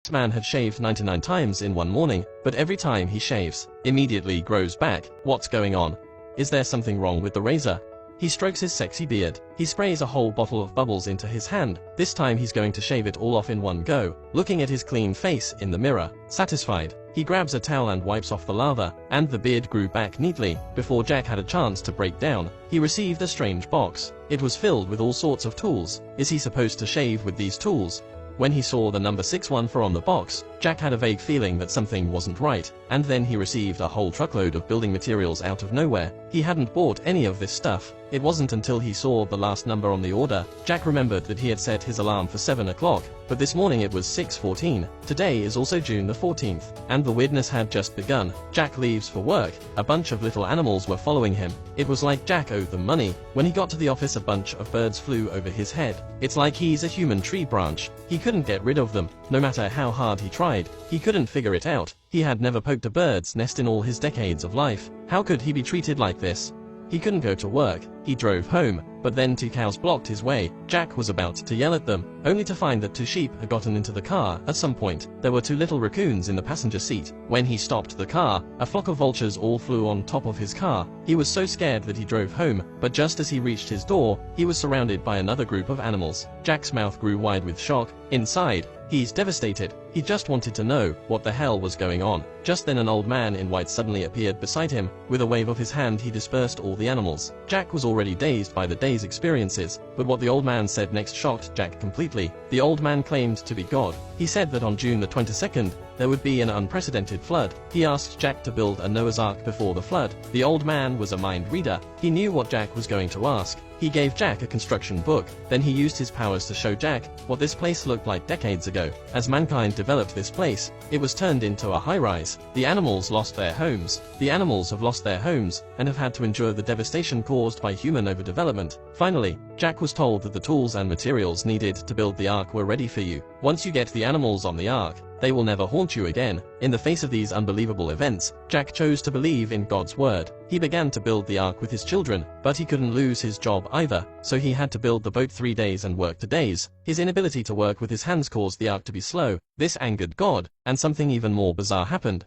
This man had shaved 99 times in one morning, but every time he shaves, immediately grows back. What's going on? Is there something wrong with the razor? He strokes his sexy beard. He sprays a whole bottle of bubbles into his hand. This time he's going to shave it all off in one go. Looking at his clean face in the mirror, satisfied, he grabs a towel and wipes off the lather, and the beard grew back neatly. Before Jack had a chance to break down, he received a strange box. It was filled with all sorts of tools. Is he supposed to shave with these tools? When he saw the number 614 on the box, Jack had a vague feeling that something wasn't right, and then he received a whole truckload of building materials out of nowhere. He hadn't bought any of this stuff. It wasn't until he saw the last number on the order, Jack remembered that he had set his alarm for 7 o'clock, but this morning it was 6:14. Today is also June the 14th, and the weirdness had just begun. Jack leaves for work. A bunch of little animals were following him. It was like Jack owed them money. When he got to the office, a bunch of birds flew over his head. It's like he's a human tree branch. He couldn't get rid of them. No matter how hard he tried, he couldn't figure it out. He had never poked a bird's nest in all his decades of life. How could he be treated like this? He couldn't go to work. He drove home, but then 2 cows blocked his way. Jack was about to yell at them, only to find that 2 sheep had gotten into the car. At some point, there were 2 little raccoons in the passenger seat. When he stopped the car, a flock of vultures all flew on top of his car. He was so scared that he drove home, but just as he reached his door, he was surrounded by another group of animals. Jack's mouth grew wide with shock. Inside, he's devastated. He just wanted to know what the hell was going on. Just then an old man in white suddenly appeared beside him. With a wave of his hand he dispersed all the animals. Jack was already dazed by the day's experiences, but what the old man said next shocked Jack completely. The old man claimed to be God. He said that on June the 22nd, there would be an unprecedented flood. He asked Jack to build a Noah's Ark before the flood. The old man was a mind reader. He knew what Jack was going to ask. He gave Jack a construction book. Then he used his powers to show Jack what this place looked like decades ago. As mankind developed this place, it was turned into a high-rise. The animals lost their homes. The animals have lost their homes, and have had to endure the devastation caused by human overdevelopment. Finally, Jack was told that the tools and materials needed to build the ark were ready for you. Once you get the animals on the ark, they will never haunt you again. In the face of these unbelievable events, Jack chose to believe in God's word. He began to build the ark with his children, but he couldn't lose his job either, so he had to build the boat 3 days and work 2 days. His inability to work with his hands caused the ark to be slow. This angered God, and something even more bizarre happened.